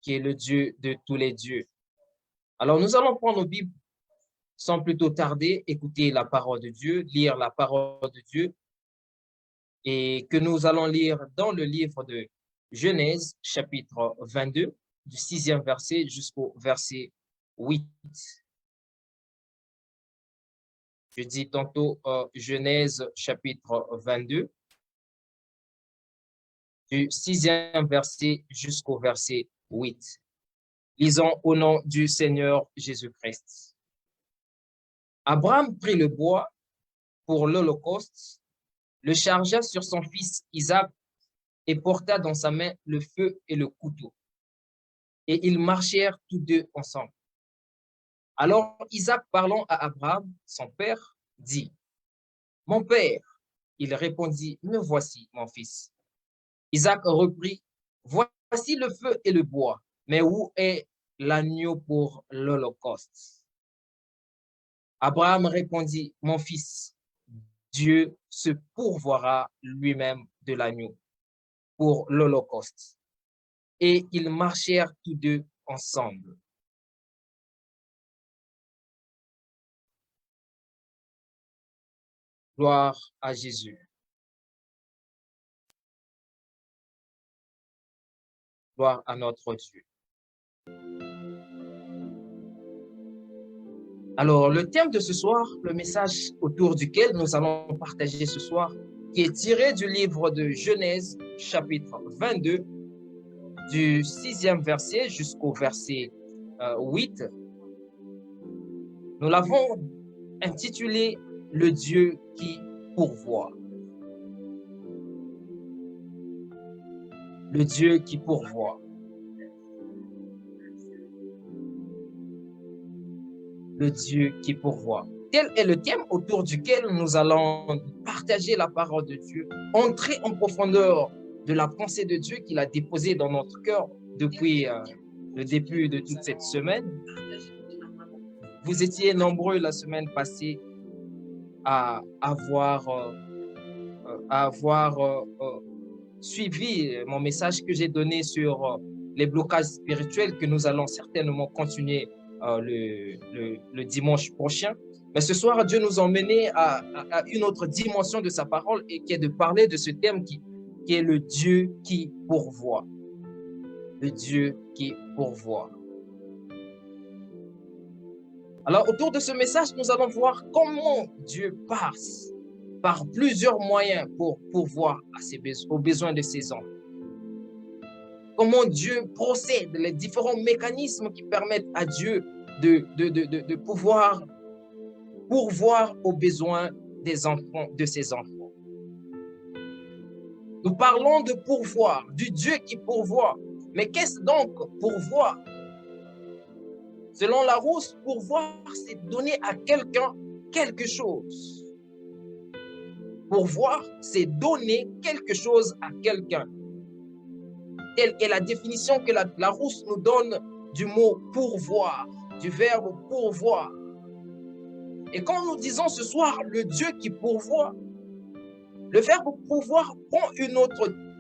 qui est le Dieu de tous les dieux. Alors, nous allons prendre nos Bibles sans plus tarder, écouter la parole de Dieu, lire la parole de Dieu, et que nous allons lire dans le livre de Genèse, chapitre 22, du 6e verset jusqu'au verset 8. Je dis tantôt Genèse, chapitre 22, du 6e verset jusqu'au verset 8. Lisons au nom du Seigneur Jésus-Christ. Abraham prit le bois pour l'Holocauste, le chargea sur son fils Isaac et porta dans sa main le feu et le couteau. Et ils marchèrent tous deux ensemble. Alors Isaac, parlant à Abraham, son père, dit, « Mon père. » Il répondit, « Me voici, mon fils. » Isaac reprit, « Voici le feu et le bois, mais où est l'agneau pour l'Holocauste? » Abraham répondit, « Mon fils, Dieu se pourvoira lui-même de l'agneau pour l'Holocauste. » Et ils marchèrent tous deux ensemble. Gloire à Jésus. Gloire à notre Dieu. Alors, le thème de ce soir, le message autour duquel nous allons partager ce soir, qui est tiré du livre de Genèse, chapitre 22, du 6e verset jusqu'au verset 8. Nous l'avons intitulé « Le Dieu qui pourvoit ». Le Dieu qui pourvoit. Le Dieu qui pourvoit. Tel est le thème autour duquel nous allons partager la parole de Dieu, entrer en profondeur de la pensée de Dieu qu'il a déposée dans notre cœur depuis le début de toute cette semaine. Vous étiez nombreux la semaine passée à avoir suivi mon message que j'ai donné sur les blocages spirituels que nous allons certainement continuer le dimanche prochain. Mais ce soir, Dieu nous a emmenés à une autre dimension de sa parole et qui est de parler de ce thème qui est le Dieu qui pourvoit. Le Dieu qui pourvoit. Alors, autour de ce message, nous allons voir comment Dieu passe par plusieurs moyens pour pourvoir aux besoins de ses enfants. Comment Dieu procède, les différents mécanismes qui permettent à Dieu de pouvoir pourvoir aux besoins des enfants, de ses enfants. Nous parlons de pourvoir, du Dieu qui pourvoit. Mais qu'est-ce donc pourvoir? Selon Larousse, pourvoir, c'est donner à quelqu'un quelque chose. Pourvoir, c'est donner quelque chose à quelqu'un. Telle est la définition que Larousse nous donne du mot pourvoir, du verbe pourvoir. Et quand nous disons ce soir le Dieu qui pourvoit, le verbe pourvoir prend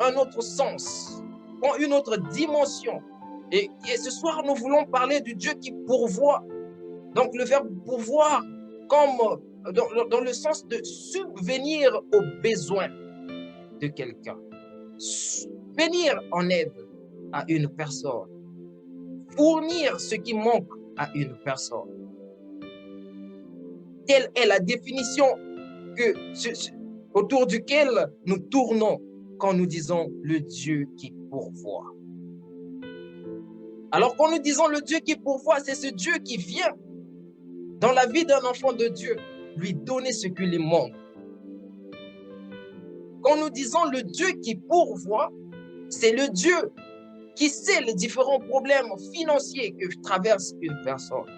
un autre sens, prend une autre dimension. Et ce soir, nous voulons parler du Dieu qui pourvoit. Donc le verbe pourvoir comme dans le sens de subvenir aux besoins de quelqu'un. Venir en aide à une personne. Fournir ce qui manque à une personne. Telle est la définition autour duquel nous tournons quand nous disons le Dieu qui pourvoit. Alors quand nous disons le Dieu qui pourvoit, c'est ce Dieu qui vient dans la vie d'un enfant de Dieu, lui donner ce qui lui manque. Quand nous disons le Dieu qui pourvoit, c'est le Dieu qui sait les différents problèmes financiers que traverse une personne.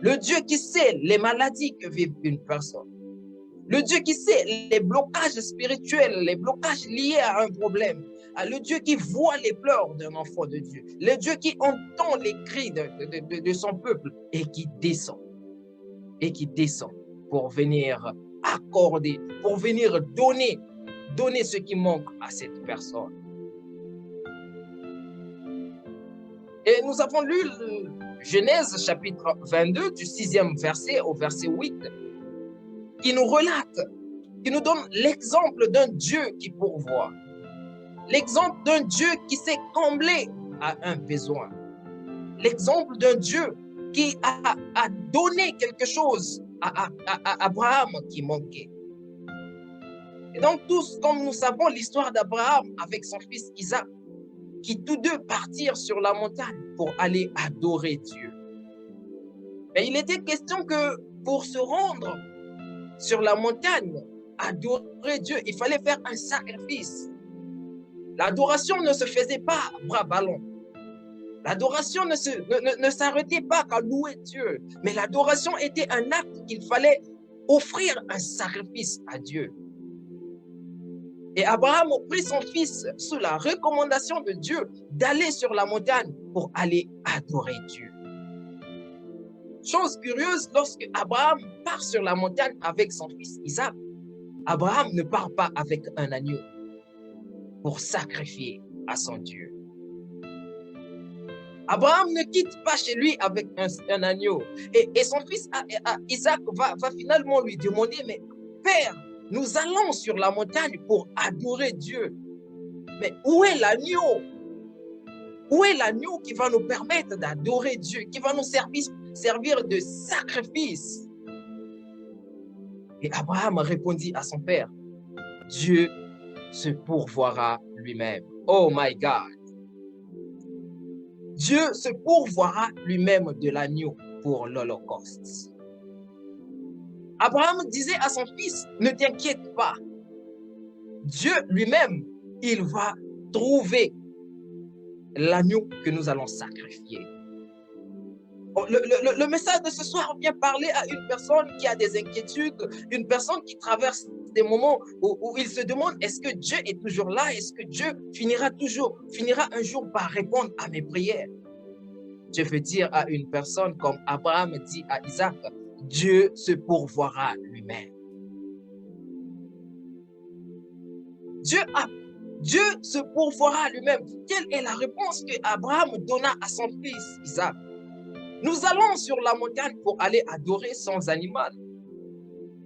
Le Dieu qui sait les maladies que vit une personne. Le Dieu qui sait les blocages spirituels, les blocages liés à un problème. Le Dieu qui voit les pleurs d'un enfant de Dieu. Le Dieu qui entend les cris de son peuple et qui descend. Et qui descend pour venir accorder, pour venir donner ce qui manque à cette personne. Et nous avons lu Genèse chapitre 22 du 6e verset au verset 8 qui nous relate, qui nous donne l'exemple d'un Dieu qui pourvoit, l'exemple d'un Dieu qui sait combler à un besoin, l'exemple d'un Dieu qui a donné quelque chose à Abraham qui manquait. Et donc tous, comme nous savons l'histoire d'Abraham avec son fils Isaac, qui tous deux partirent sur la montagne pour aller adorer Dieu. Et il était question que pour se rendre sur la montagne, adorer Dieu, il fallait faire un sacrifice. L'adoration ne se faisait pas à bras ballants. L'adoration ne s'arrêtait pas qu'à louer Dieu, mais l'adoration était un acte qu'il fallait offrir un sacrifice à Dieu. Et Abraham prit son fils sous la recommandation de Dieu d'aller sur la montagne pour aller adorer Dieu. Chose curieuse, lorsque Abraham part sur la montagne avec son fils Isaac, Abraham ne part pas avec un agneau pour sacrifier à son Dieu. Abraham ne quitte pas chez lui avec un agneau. Et son fils Isaac va finalement lui demander, mais Père, nous allons sur la montagne pour adorer Dieu. Mais où est l'agneau? Où est l'agneau qui va nous permettre d'adorer Dieu, qui va nous servir de sacrifice? Et Abraham répondit à son père, Dieu se pourvoira lui-même. Oh my God! Dieu se pourvoira lui-même de l'agneau pour l'Holocauste. Abraham disait à son fils, ne t'inquiète pas. Dieu lui-même, il va trouver l'agneau que nous allons sacrifier. Le message de ce soir vient parler à une personne qui a des inquiétudes, une personne qui traverse des moments où il se demande, est-ce que Dieu est toujours là? Est-ce que Dieu finira un jour par répondre à mes prières? Je veux dire à une personne comme Abraham dit à Isaac, Dieu se pourvoira lui-même. Dieu se pourvoira lui-même. Quelle est la réponse que Abraham donna à son fils Isaac? Nous allons sur la montagne pour aller adorer sans animal,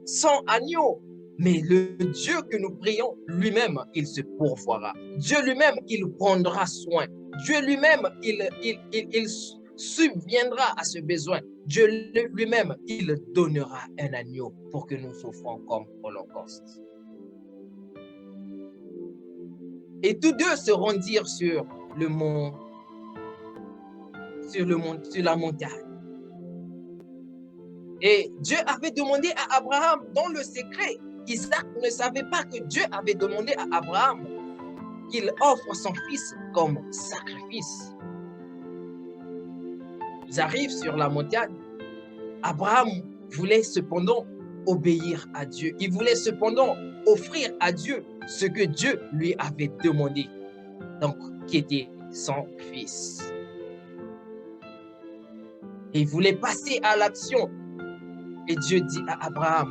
sans agneau. Mais le Dieu que nous prions, lui-même, il se pourvoira. Dieu lui-même, il prendra soin. Dieu lui-même, il subviendra à ce besoin. Dieu lui-même, il donnera un agneau pour que nous offrons comme holocauste. Et tous deux se rendirent sur la montagne. Et Dieu avait demandé à Abraham dans le secret. Isaac ne savait pas que Dieu avait demandé à Abraham qu'il offre son fils comme sacrifice. Ils arrivent sur la montagne. Abraham voulait cependant obéir à Dieu. Il voulait cependant offrir à Dieu ce que Dieu lui avait demandé, donc qui était son fils. Il voulait passer à l'action. Et Dieu dit à Abraham,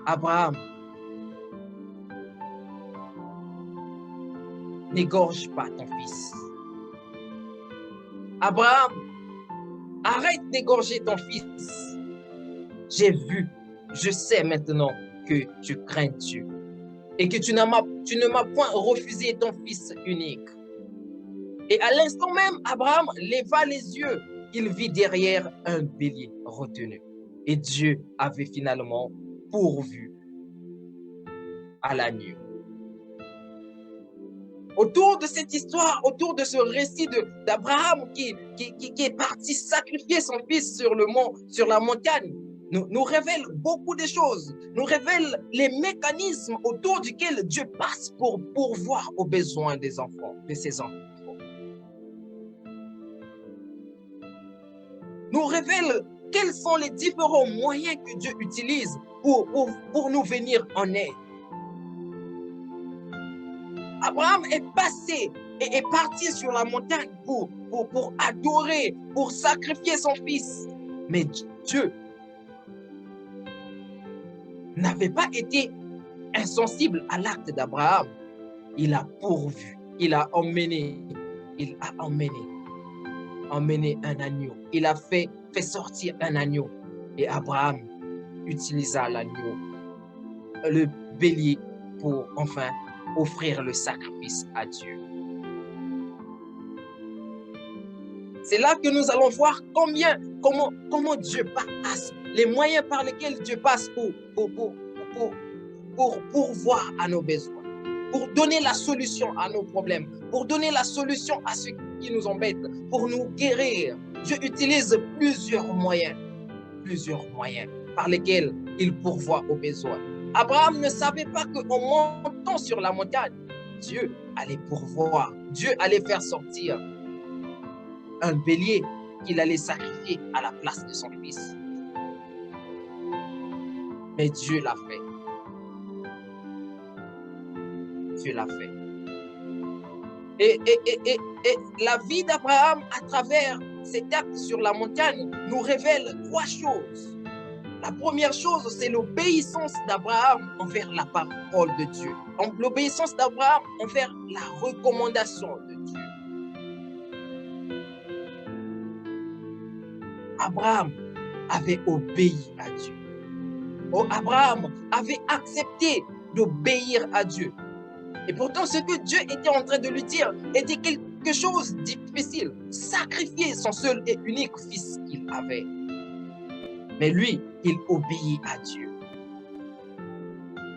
Abraham, n'égorge pas ton fils. Abraham, arrête d'égorger ton fils. J'ai vu, je sais maintenant que tu crains Dieu et que tu ne m'as point refusé ton fils unique. Et à l'instant même, Abraham leva les yeux. Il vit derrière un bélier retenu. Et Dieu avait finalement pourvu à l'agneau. Autour de cette histoire, autour de ce récit d'Abraham qui est parti sacrifier son fils sur la montagne, nous révèle beaucoup de choses, nous révèle les mécanismes autour duquel Dieu passe pour pourvoir aux besoins des enfants, de ses enfants. Nous révèle quels sont les différents moyens que Dieu utilise pour nous venir en aide. Abraham est passé et est parti sur la montagne pour adorer, pour sacrifier son fils. Mais Dieu n'avait pas été insensible à l'acte d'Abraham. Il a pourvu, il a emmené emmené un agneau. Il a fait sortir un agneau. Et Abraham utilisa l'agneau, le bélier, pour enfin offrir le sacrifice à Dieu. C'est là que nous allons voir comment Dieu passe, les moyens par lesquels Dieu passe pour pourvoir à nos besoins, pour donner la solution à nos problèmes, pour donner la solution à ce qui nous embête, pour nous guérir. Dieu utilise plusieurs moyens par lesquels il pourvoit aux besoins. Abraham ne savait pas qu'en montant sur la montagne, Dieu allait pourvoir, Dieu allait faire sortir un bélier qu'il allait sacrifier à la place de son fils. Mais Dieu l'a fait. Dieu l'a fait. Et la vie d'Abraham à travers cet acte sur la montagne nous révèle trois choses. La première chose, c'est l'obéissance d'Abraham envers la parole de Dieu. Donc, l'obéissance d'Abraham envers la recommandation de Dieu. Abraham avait obéi à Dieu. Abraham avait accepté d'obéir à Dieu. Et pourtant, ce que Dieu était en train de lui dire était quelque chose de difficile. Sacrifier son seul et unique fils qu'il avait. Mais lui, il obéit à Dieu.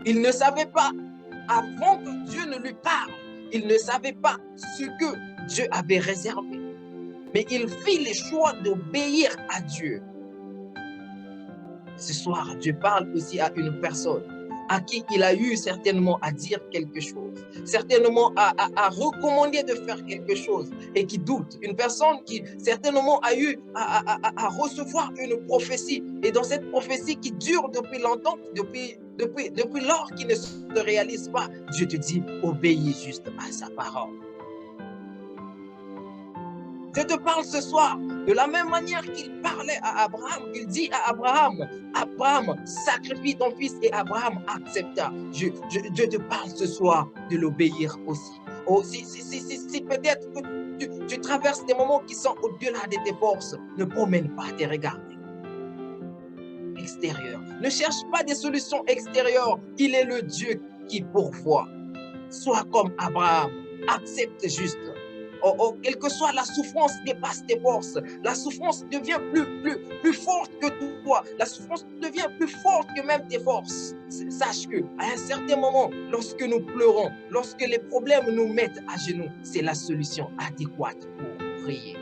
Il ne savait pas, avant que Dieu ne lui parle, il ne savait pas ce que Dieu avait réservé. Mais il fit le choix d'obéir à Dieu. Ce soir, Dieu parle aussi à une personne à qui il a eu certainement à dire quelque chose, certainement à recommander de faire quelque chose et qui doute. Une personne qui certainement a eu à recevoir une prophétie et dans cette prophétie qui dure depuis longtemps, depuis lors qu'il ne se réalise pas, Dieu te dit, obéis juste à sa parole. Je te parle ce soir de la même manière qu'il parlait à Abraham, qu'il dit à Abraham, Abraham, sacrifie ton fils, et Abraham accepta. Je te parle ce soir de l'obéir aussi. Si peut-être que tu traverses des moments qui sont au-delà de tes forces, ne promène pas tes regards extérieurs. Ne cherche pas des solutions extérieures. Il est le Dieu qui pourvoit. Sois comme Abraham, accepte juste. Quelle que soit la souffrance dépasse tes forces. La souffrance devient plus forte que toi. La souffrance devient plus forte que même tes forces. Sache que à un certain moment, lorsque nous pleurons, lorsque les problèmes nous mettent à genoux, c'est la solution adéquate pour prier.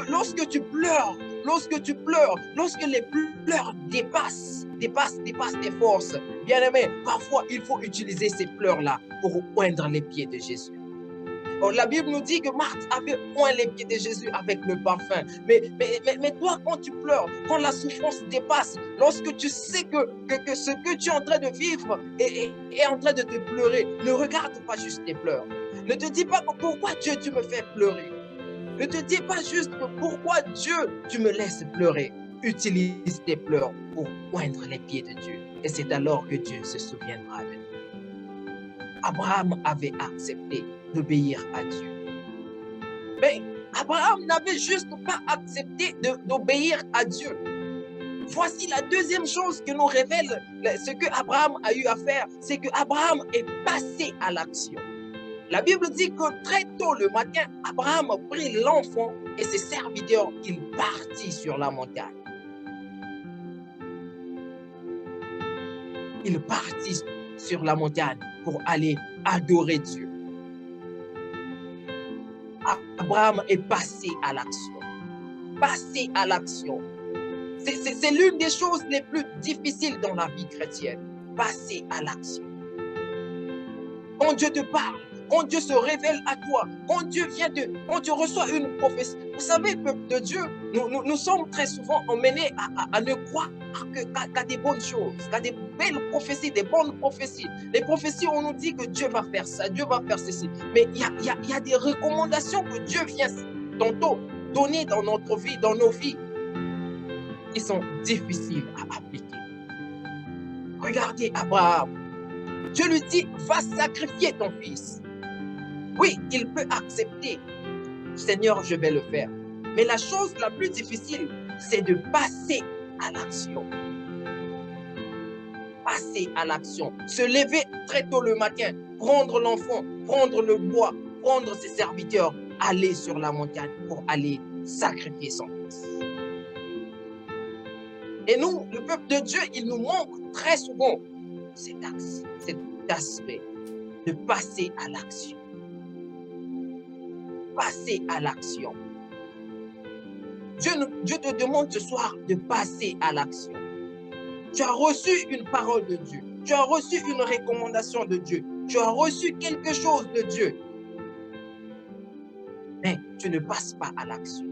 Lorsque tu pleures, lorsque les pleurs dépassent tes forces, bien-aimé, parfois il faut utiliser ces pleurs-là pour oindre les pieds de Jésus. La Bible nous dit que Marthe avait oint les pieds de Jésus avec le parfum. Mais toi, quand tu pleures, quand la souffrance dépasse, lorsque tu sais que ce que tu es en train de vivre est en train de te pleurer, ne regarde pas juste tes pleurs. Ne te dis pas pourquoi Dieu, tu me fais pleurer. Ne te dis pas juste pourquoi Dieu, tu me laisses pleurer. Utilise tes pleurs pour oindre les pieds de Dieu. Et c'est alors que Dieu se souviendra de nous. Abraham avait accepté d'obéir à Dieu. Mais Abraham n'avait juste pas accepté d'obéir à Dieu. Voici la deuxième chose que nous révèle ce que Abraham a eu à faire, c'est que Abraham est passé à l'action. La Bible dit que très tôt le matin, Abraham prit l'enfant et ses serviteurs, il partit sur la montagne. Il partit sur la montagne pour aller adorer Dieu. Abraham est passé à l'action. Passé à l'action. C'est l'une des choses les plus difficiles dans la vie chrétienne. Passer à l'action. Quand Dieu te parle, quand Dieu se révèle à toi, quand tu reçois une prophétie. Vous savez, peuple de Dieu, nous sommes très souvent emmenés à ne croire qu'à des bonnes choses, qu'à des belles prophéties, des bonnes prophéties. Les prophéties, on nous dit que Dieu va faire ça, Dieu va faire ceci. Mais il y a des recommandations que Dieu vient tantôt donner dans notre vie, dans nos vies, qui sont difficiles à appliquer. Regardez Abraham. Dieu lui dit, va sacrifier ton fils. Oui, il peut accepter. Seigneur, je vais le faire. Mais la chose la plus difficile, c'est de passer à l'action. Passer à l'action. Se lever très tôt le matin, prendre l'enfant, prendre le bois, prendre ses serviteurs, aller sur la montagne pour aller sacrifier son fils. Et nous, le peuple de Dieu, il nous manque très souvent cet aspect de passer à l'action. Passer à l'action. Dieu te demande ce soir de passer à l'action. Tu as reçu une parole de Dieu. Tu as reçu une recommandation de Dieu. Tu as reçu quelque chose de Dieu. Mais tu ne passes pas à l'action.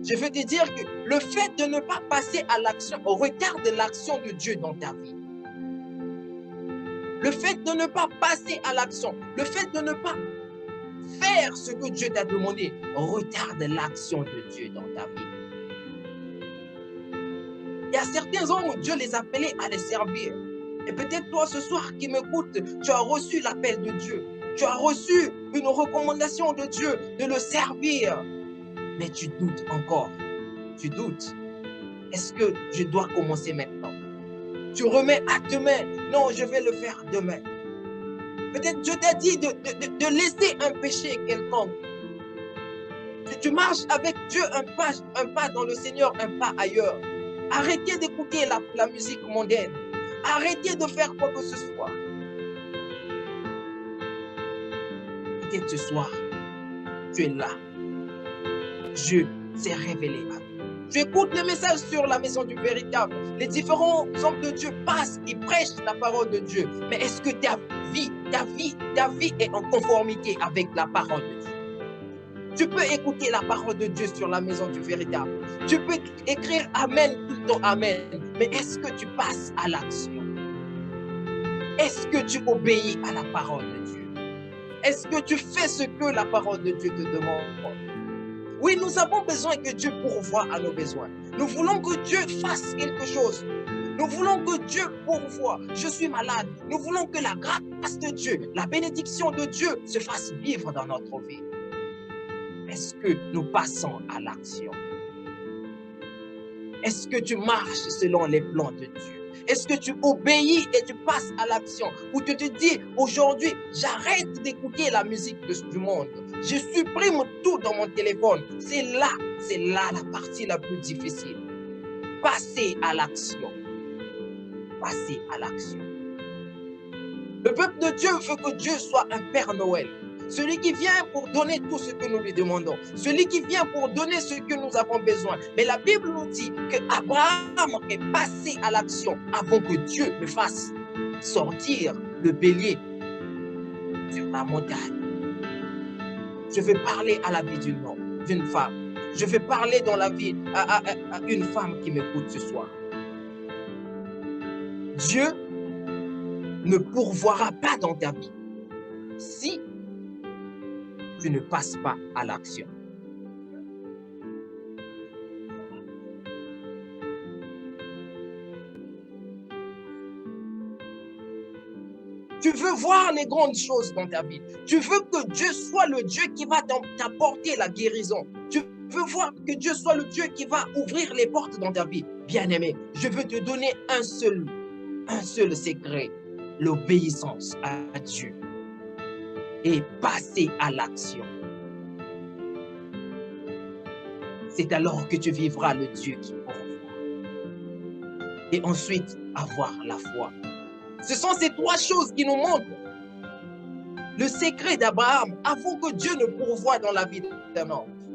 Je veux te dire que le fait de ne pas passer à l'action retarde l'action de Dieu dans ta vie. Le fait de ne pas passer à l'action, le fait de ne pas faire ce que Dieu t'a demandé retarde l'action de Dieu dans ta vie. Il y a certains hommes, Dieu les appelait à les servir. Et peut-être toi ce soir qui m'écoutes, tu as reçu l'appel de Dieu. Tu as reçu une recommandation de Dieu de le servir. Mais tu doutes encore. Tu doutes. Est-ce que je dois commencer maintenant? Tu remets à demain. Non, je vais le faire demain. Peut-être Dieu t'a dit de laisser un péché quelconque. Tu marches avec Dieu un pas dans le Seigneur, un pas ailleurs. Arrêtez d'écouter la musique mondaine. Arrêtez de faire quoi que ce soit. Peut-être ce soir, tu es là. Dieu s'est révélé à toi. Tu écoutes les messages sur la maison du véritable. Les différents hommes de Dieu passent, ils prêchent la parole de Dieu. Mais est-ce que ta vie est en conformité avec la parole de Dieu? Tu peux écouter la parole de Dieu sur la maison du véritable. Tu peux écrire Amen tout le temps, Amen. Mais est-ce que tu passes à l'action? Est-ce que tu obéis à la parole de Dieu? Est-ce que tu fais ce que la parole de Dieu te demande? Oui, nous avons besoin que Dieu pourvoie à nos besoins. Nous voulons que Dieu fasse quelque chose. Nous voulons que Dieu pourvoie. Je suis malade. Nous voulons que la grâce de Dieu, la bénédiction de Dieu se fasse vivre dans notre vie. Est-ce que nous passons à l'action? Est-ce que tu marches selon les plans de Dieu? Est-ce que tu obéis et tu passes à l'action? Ou tu te dis, aujourd'hui, j'arrête d'écouter la musique du monde. Je supprime tout dans mon téléphone. C'est là la partie la plus difficile. Passer à l'action. Passer à l'action. Le peuple de Dieu veut que Dieu soit un Père Noël. Celui qui vient pour donner tout ce que nous lui demandons. Celui qui vient pour donner ce que nous avons besoin. Mais la Bible nous dit qu'Abraham est passé à l'action avant que Dieu le fasse sortir le bélier sur la montagne. Je vais parler à la vie d'une femme. Je vais parler dans la vie à une femme qui m'écoute ce soir. Dieu ne pourvoira pas dans ta vie si tu ne passes pas à l'action. Tu veux voir les grandes choses dans ta vie. Tu veux que Dieu soit le Dieu qui va t'apporter la guérison. Tu veux voir que Dieu soit le Dieu qui va ouvrir les portes dans ta vie. Bien-aimé, je veux te donner un seul secret. L'obéissance à Dieu. Et passer à l'action. C'est alors que tu vivras le Dieu qui pourvoit. Et ensuite, avoir la foi. Ce sont ces trois choses qui nous montrent le secret d'Abraham avant que Dieu ne pourvoie dans la vie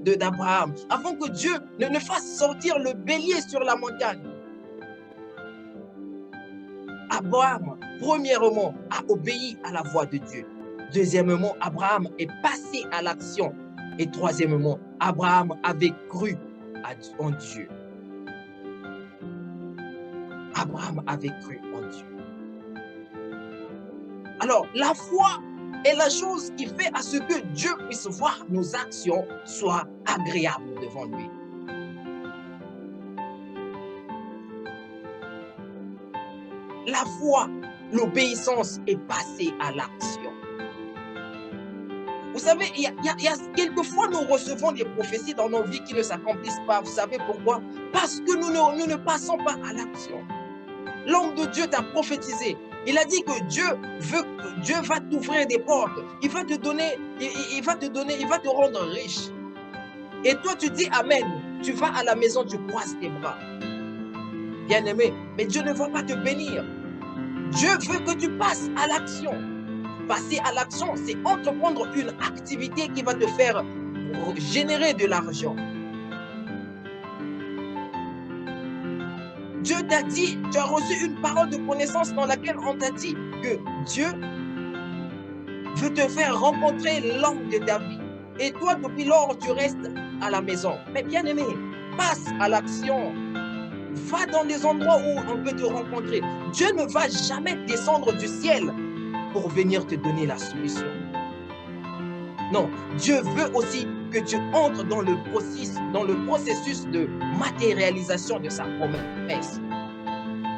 d'Abraham, avant que Dieu ne fasse sortir le bélier sur la montagne. Abraham, premièrement, a obéi à la voix de Dieu. Deuxièmement, Abraham est passé à l'action. Et troisièmement, Abraham avait cru en Dieu. Abraham avait cru en Dieu. Alors, la foi est la chose qui fait à ce que Dieu puisse voir nos actions soient agréables devant lui. La foi l'obéissance est passée à l'action. Vous savez, il y a quelquefois nous recevons des prophéties dans nos vies qui ne s'accomplissent pas. Vous savez pourquoi? Parce que nous ne passons pas à l'action. L'homme de Dieu t'a prophétisé. Il a dit que Dieu va t'ouvrir des portes. Il va te donner, il va te rendre riche. Et toi, tu dis Amen. Tu vas à la maison, tu croises tes bras. Bien-aimé, mais Dieu ne va pas te bénir. Dieu veut que tu passes à l'action. Passer à l'action, c'est entreprendre une activité qui va te faire générer de l'argent. Dieu t'a dit, tu as reçu une parole de connaissance dans laquelle on t'a dit que Dieu veut te faire rencontrer l'homme de ta vie. Et toi, depuis lors, tu restes à la maison. Mais bien aimé, passe à l'action. Va dans des endroits où on peut te rencontrer. Dieu ne va jamais descendre du ciel pour venir te donner la solution. Non, Dieu veut aussi que tu entres dans le processus de matérialisation de sa promesse.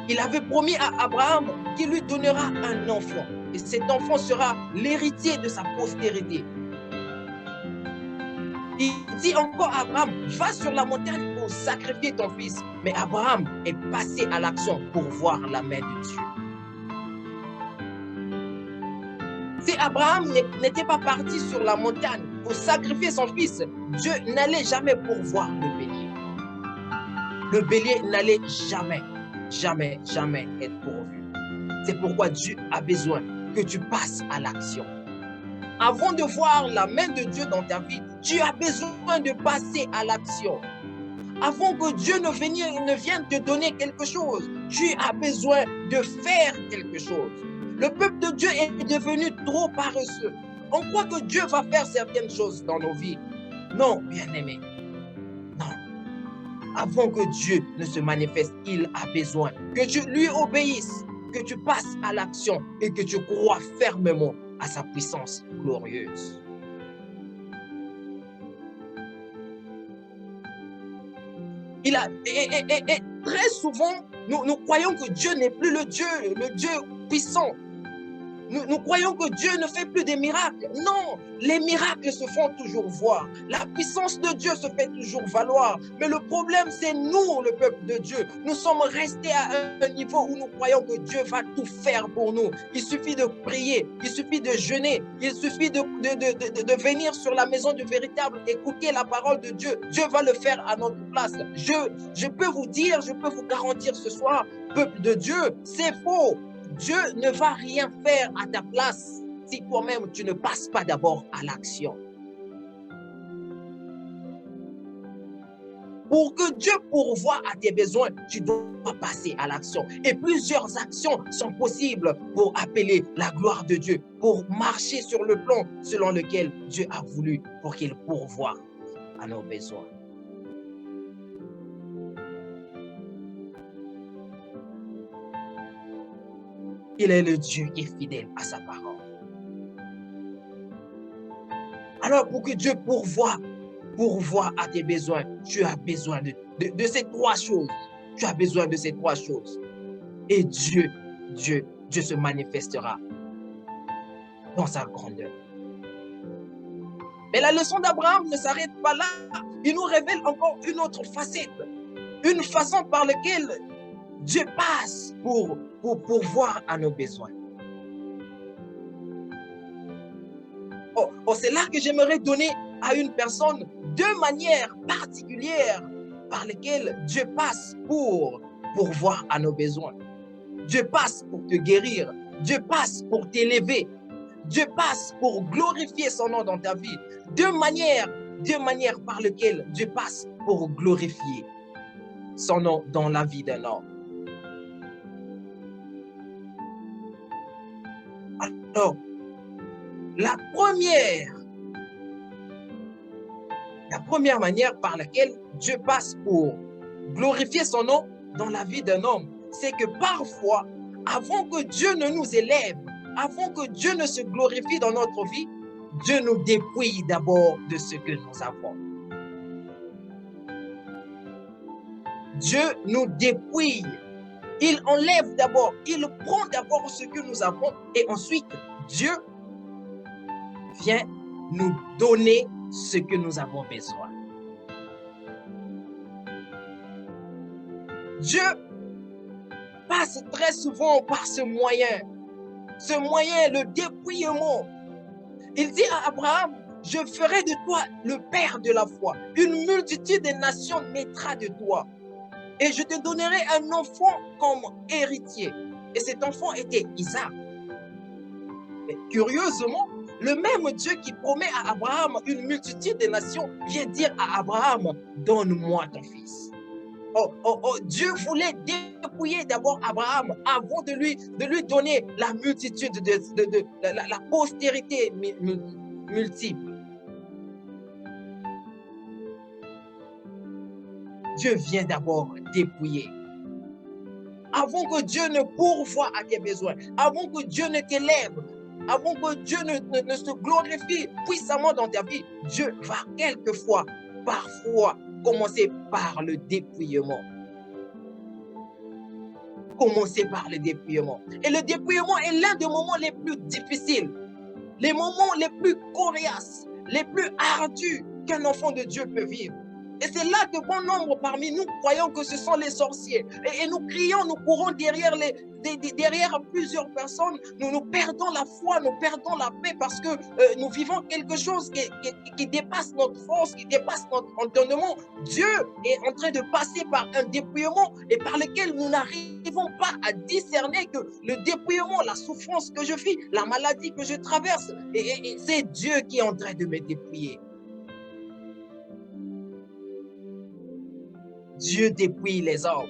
Il avait promis à Abraham qu'il lui donnera un enfant. Et cet enfant sera l'héritier de sa postérité. Il dit encore à Abraham, va sur la montagne pour sacrifier ton fils. Mais Abraham est passé à l'action pour voir la main de Dieu. Si Abraham n'était pas parti sur la montagne pour sacrifier son fils, Dieu n'allait jamais pourvoir le bélier. Le bélier n'allait jamais être pourvu. C'est pourquoi Dieu a besoin que tu passes à l'action. Avant de voir la main de Dieu dans ta vie, tu as besoin de passer à l'action. Avant que Dieu ne vienne te donner quelque chose, tu as besoin de faire quelque chose. Le peuple de Dieu est devenu trop paresseux. On croit que Dieu va faire certaines choses dans nos vies. Non, bien-aimé. Non. Avant que Dieu ne se manifeste, il a besoin que tu lui obéisses, que tu passes à l'action et que tu crois fermement à sa puissance glorieuse. Et très souvent, nous croyons que Dieu n'est plus le Dieu puissant. Nous croyons que Dieu ne fait plus des miracles. Non, les miracles se font toujours voir. La puissance de Dieu se fait toujours valoir. Mais le problème, c'est nous, le peuple de Dieu. Nous sommes restés à un niveau où nous croyons que Dieu va tout faire pour nous. Il suffit de prier, il suffit de jeûner, il suffit de venir sur la maison du véritable, écouter la parole de Dieu. Dieu va le faire à notre place. Je peux vous dire, je peux vous garantir ce soir, peuple de Dieu, c'est faux. Dieu ne va rien faire à ta place si toi-même tu ne passes pas d'abord à l'action. Pour que Dieu pourvoie à tes besoins, tu dois passer à l'action. Et plusieurs actions sont possibles pour appeler la gloire de Dieu, pour marcher sur le plan selon lequel Dieu a voulu pour qu'il pourvoie à nos besoins. Il est le Dieu qui est fidèle à sa parole. Alors, pour que Dieu pourvoie à tes besoins, tu as besoin de ces trois choses. Tu as besoin de ces trois choses. Et Dieu se manifestera dans sa grandeur. Mais la leçon d'Abraham ne s'arrête pas là. Il nous révèle encore une autre facette. Une façon par laquelle Dieu passe pour pourvoir à nos besoins. C'est là que j'aimerais donner à une personne deux manières particulières par lesquelles Dieu passe pour pourvoir à nos besoins. Dieu passe pour te guérir. Dieu passe pour t'élever. Dieu passe pour glorifier son nom dans ta vie. Deux manières par lesquelles Dieu passe pour glorifier son nom dans la vie d'un homme. Alors, la première manière par laquelle Dieu passe pour glorifier son nom dans la vie d'un homme, c'est que parfois, avant que Dieu ne nous élève, avant que Dieu ne se glorifie dans notre vie, Dieu nous dépouille d'abord de ce que nous avons. Dieu nous dépouille Il enlève d'abord, il prend d'abord ce que nous avons et ensuite Dieu vient nous donner ce que nous avons besoin. Dieu passe très souvent par ce moyen, le dépouillement. Il dit à Abraham, je ferai de toi le père de la foi. Une multitude de nations naîtra de toi. Et je te donnerai un enfant comme héritier. Et cet enfant était Isaac. Mais curieusement, le même Dieu qui promet à Abraham une multitude de nations vient dire à Abraham, donne-moi ton fils. Dieu voulait dépouiller d'abord Abraham avant de lui donner la multitude, la postérité multiple. Dieu vient d'abord dépouiller. Avant que Dieu ne pourvoie à tes besoins, avant que Dieu ne t'élève, avant que Dieu ne se glorifie puissamment dans ta vie, Dieu va quelquefois, parfois, commencer par le dépouillement. Commencer par le dépouillement. Et le dépouillement est l'un des moments les plus difficiles, les moments les plus coriaces, les plus ardus qu'un enfant de Dieu peut vivre. Et c'est là que bon nombre parmi nous croyons que ce sont les sorciers. Et nous crions, nous courons derrière plusieurs personnes. Nous perdons la foi, nous perdons la paix parce que nous vivons quelque chose qui dépasse notre force, qui dépasse notre entendement. Dieu est en train de passer par un dépouillement et par lequel nous n'arrivons pas à discerner que le dépouillement, la souffrance que je vis, la maladie que je traverse, et c'est Dieu qui est en train de me dépouiller. Dieu dépouille les hommes.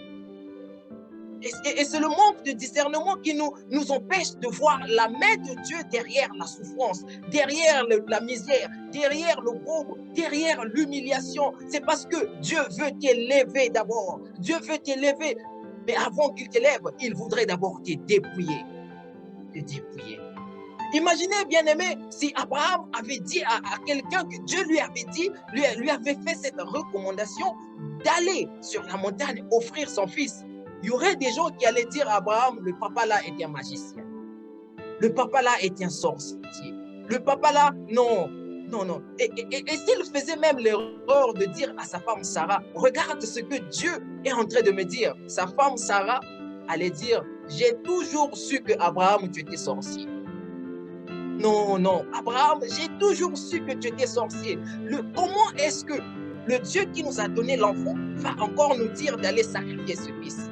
Et c'est le manque de discernement qui nous empêche de voir la main de Dieu derrière la souffrance, derrière la misère, derrière le pauvre, derrière l'humiliation. C'est parce que Dieu veut t'élever d'abord. Dieu veut t'élever. Mais avant qu'il t'élève, il voudrait d'abord te dépouiller. Te dépouiller. Imaginez, bien-aimé, si Abraham avait dit à quelqu'un que Dieu lui avait dit, lui avait fait cette recommandation d'aller sur la montagne offrir son fils. Il y aurait des gens qui allaient dire à Abraham, le papa là était un magicien. Le papa là était un sorcier. Le papa là, non. Et s'il faisait même l'erreur de dire à sa femme Sarah, regarde ce que Dieu est en train de me dire. Sa femme Sarah allait dire, j'ai toujours su que Abraham, tu étais sorcier. Non, Abraham, j'ai toujours su que tu étais sorcier. Comment est-ce que le Dieu qui nous a donné l'enfant va encore nous dire d'aller sacrifier ce fils?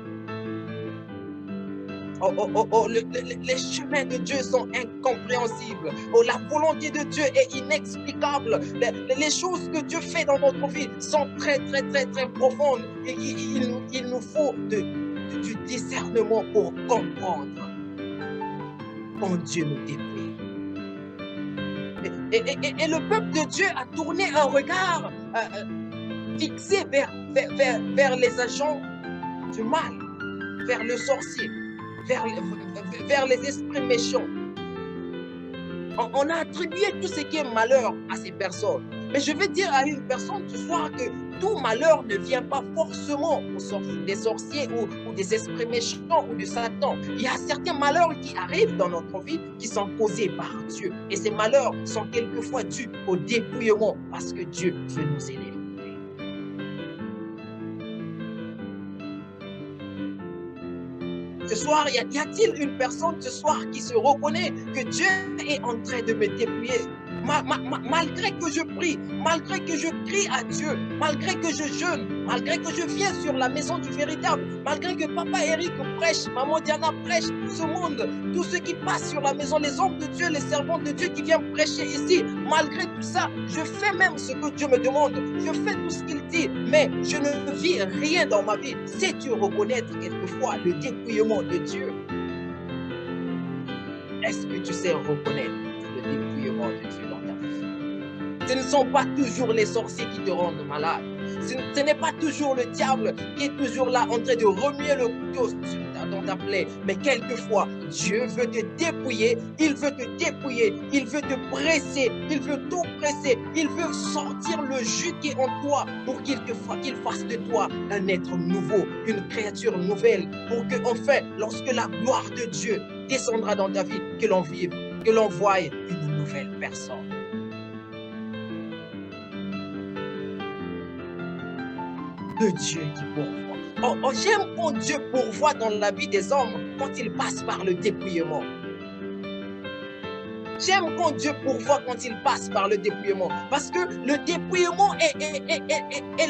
Les chemins de Dieu sont incompréhensibles. La volonté de Dieu est inexplicable. Les choses que Dieu fait dans notre vie sont très profondes. Et il nous faut du discernement pour comprendre quand Dieu nous dépouille. Et le peuple de Dieu a tourné un regard fixé vers les agents du mal, vers le sorcier, vers les esprits méchants. On a attribué tout ce qui est malheur à ces personnes. Mais je vais dire à une personne ce soir que tout malheur ne vient pas forcément des sorciers ou des esprits méchants ou de Satan. Il y a certains malheurs qui arrivent dans notre vie qui sont causés par Dieu. Et ces malheurs sont quelquefois dus au dépouillement parce que Dieu veut nous élever. Ce soir, y a-t-il une personne ce soir qui se reconnaît que Dieu est en train de me dépouiller? Malgré que je prie, malgré que je crie à Dieu, malgré que je jeûne, malgré que je viens sur la maison du véritable, malgré que Papa Eric prêche, Maman Diana prêche, tout ce monde, tous ceux qui passent sur la maison, les hommes de Dieu, les servants de Dieu qui viennent prêcher ici, malgré tout ça, je fais même ce que Dieu me demande, je fais tout ce qu'il dit, mais je ne vis rien dans ma vie. Sais-tu reconnaître quelquefois le dépouillement de Dieu? Est-ce que tu sais reconnaître le dépouillement de Dieu dans ta vie? Ce ne sont pas toujours les sorciers qui te rendent malade. Ce n'est pas toujours le diable qui est toujours là en train de remuer le couteau dans ta plaie. Mais quelquefois, Dieu veut te dépouiller, il veut te dépouiller, il veut te presser, il veut tout presser, il veut sortir le jus qui est en toi pour qu'il fasse de toi un être nouveau, une créature nouvelle, pour que, enfin, lorsque la gloire de Dieu descendra dans ta vie, que l'on vive, que l'on voie une nouvelle personne. Le Dieu qui pourvoit. Oh, j'aime quand Dieu pourvoit dans la vie des hommes quand il passe par le dépouillement. J'aime quand Dieu pourvoit quand il passe par le dépouillement. Parce que le dépouillement est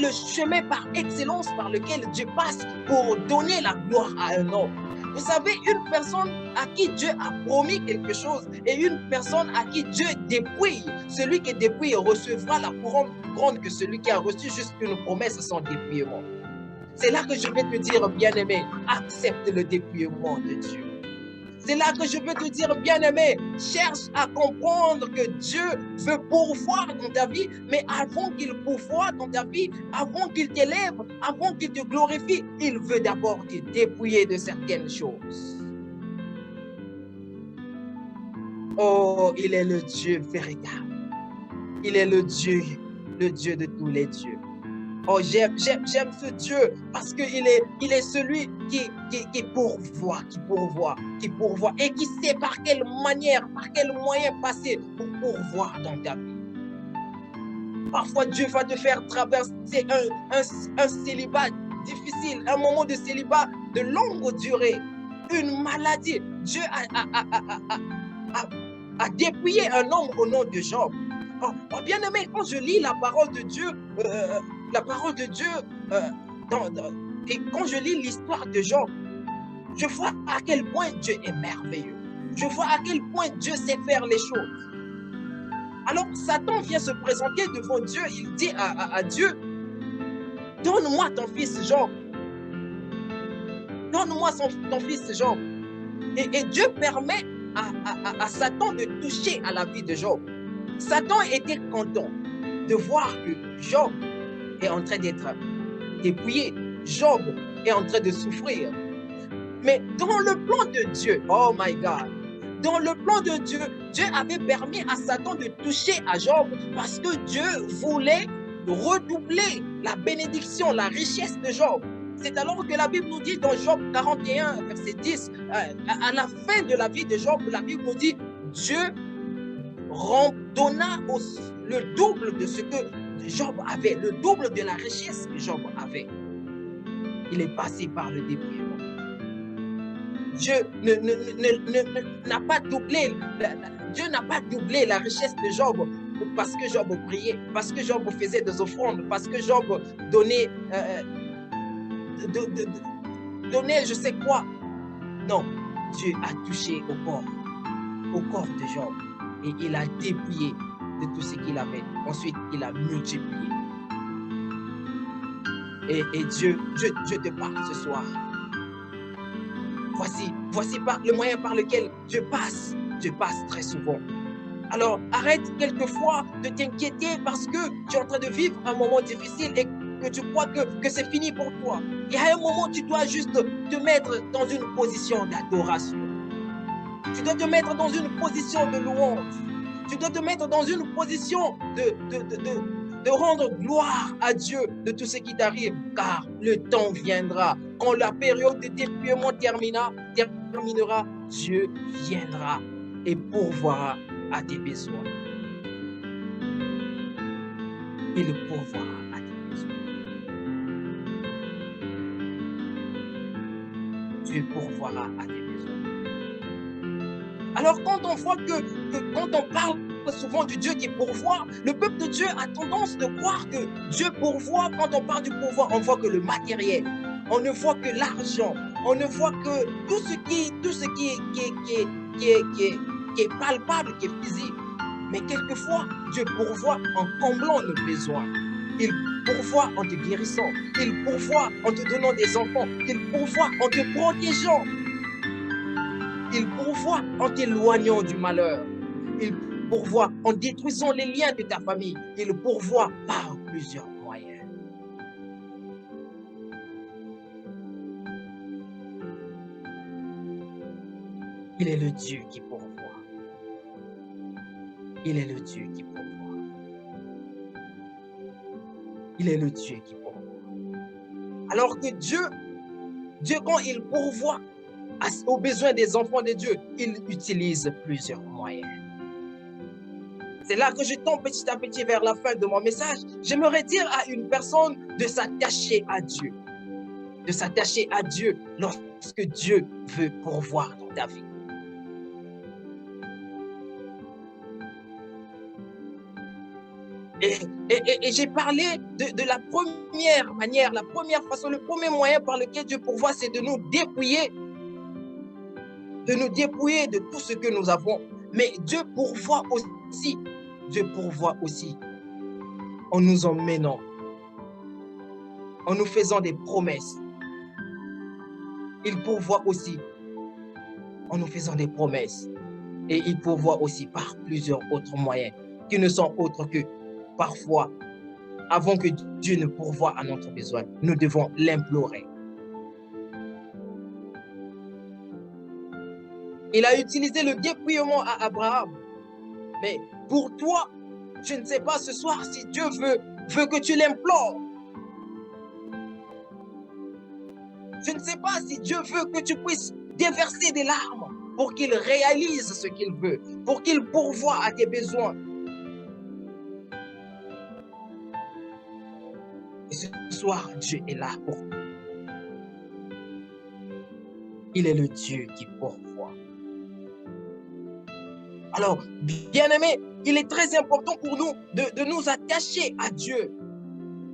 le chemin par excellence par lequel Dieu passe pour donner la gloire à un homme. Vous savez, une personne à qui Dieu a promis quelque chose et une personne à qui Dieu dépouille, celui qui dépouille recevra la couronne plus grande que celui qui a reçu juste une promesse sans dépouillement. C'est là que je vais te dire, bien-aimé, accepte le dépouillement de Dieu. C'est là que je veux te dire, bien-aimé, cherche à comprendre que Dieu veut pourvoir dans ta vie, mais avant qu'il pourvoie dans ta vie, avant qu'il t'élève, avant qu'il te glorifie, il veut d'abord te dépouiller de certaines choses. Oh, il est le Dieu véritable. Il est le Dieu de tous les dieux. Oh, j'aime ce Dieu parce qu'il est celui qui pourvoit et qui sait par quelle manière, par quel moyen passer pour pourvoir dans ta vie. Parfois, Dieu va te faire traverser un célibat difficile, un moment de célibat de longue durée, une maladie. Dieu a dépouillé un homme au nom de Job. Oh, bien aimé, quand je lis la parole de Dieu, et quand je lis l'histoire de Job, je vois à quel point Dieu est merveilleux. Je vois à quel point Dieu sait faire les choses. Alors Satan vient se présenter devant Dieu, il dit à Dieu, donne-moi ton fils Job. Donne-moi ton fils Job. Et Dieu permet à Satan de toucher à la vie de Job. Satan était content de voir que Job est en train d'être dépouillé. Job est en train de souffrir. Mais dans le plan de Dieu, oh my God, dans le plan de Dieu, Dieu avait permis à Satan de toucher à Job parce que Dieu voulait redoubler la bénédiction, la richesse de Job. C'est alors que la Bible nous dit dans Job 41, verset 10, à la fin de la vie de Job, la Bible nous dit, Dieu donna le double de ce que Job avait, le double de la richesse que Job avait. Il est passé par le dépouillement. Dieu n'a pas doublé, Dieu n'a pas doublé la richesse de Job parce que Job priait, parce que Job faisait des offrandes, parce que Job donnait, je sais quoi. Non, Dieu a touché au corps de Job et il a dépouillé de tout ce qu'il avait. Ensuite, il a multiplié. Et Dieu, je te parle ce soir. Voici le moyen par lequel Dieu passe très souvent. Alors, arrête quelquefois de t'inquiéter parce que tu es en train de vivre un moment difficile et que tu crois que c'est fini pour toi. Il y a un moment où tu dois juste te mettre dans une position d'adoration. Tu dois te mettre dans une position de louange. Tu dois te mettre dans une position de rendre gloire à Dieu de tout ce qui t'arrive, car le temps viendra. Quand la période de dépouillement terminera, Dieu viendra et pourvoira à tes besoins. Il pourvoira à tes besoins. Dieu pourvoira à tes besoins. Alors quand on voit quand on parle souvent du Dieu qui pourvoit, le peuple de Dieu a tendance de croire que Dieu pourvoit. Quand on parle du pourvoi, on voit que le matériel, on ne voit que l'argent, on ne voit que tout ce qui est palpable, qui est physique. Mais quelquefois, Dieu pourvoit en comblant nos besoins. Il pourvoit en te guérissant. Il pourvoit en te donnant des enfants. Il pourvoit en te protégeant. Il pourvoit en t'éloignant du malheur. Il pourvoit en détruisant les liens de ta famille. Il pourvoit par plusieurs moyens. Il est le Dieu qui pourvoit. Il est le Dieu qui pourvoit. Il est le Dieu qui pourvoit. Alors que Dieu, quand il pourvoit aux besoins des enfants de Dieu, il utilise plusieurs moyens. C'est là que je tombe petit à petit vers la fin de mon message. J'aimerais dire à une personne de s'attacher à Dieu. De s'attacher à Dieu lorsque Dieu veut pourvoir dans ta vie. Et j'ai parlé de la première manière, la première façon, le premier moyen par lequel Dieu pourvoit, c'est de nous dépouiller. De nous dépouiller de tout ce que nous avons. Mais Dieu pourvoit aussi. Dieu pourvoit aussi en nous emmenant, en nous faisant des promesses. Il pourvoit aussi en nous faisant des promesses. Et il pourvoit aussi par plusieurs autres moyens qui ne sont autres que parfois, avant que Dieu ne pourvoie à notre besoin, nous devons l'implorer. Il a utilisé le dépouillement à Abraham. Mais pour toi, je ne sais pas ce soir si Dieu veut que tu l'implores. Je ne sais pas si Dieu veut que tu puisses déverser des larmes pour qu'il réalise ce qu'il veut, pour qu'il pourvoie à tes besoins. Et ce soir, Dieu est là pour toi. Il est le Dieu qui pourvoit. Alors, bien-aimés, il est très important pour nous de nous attacher à Dieu.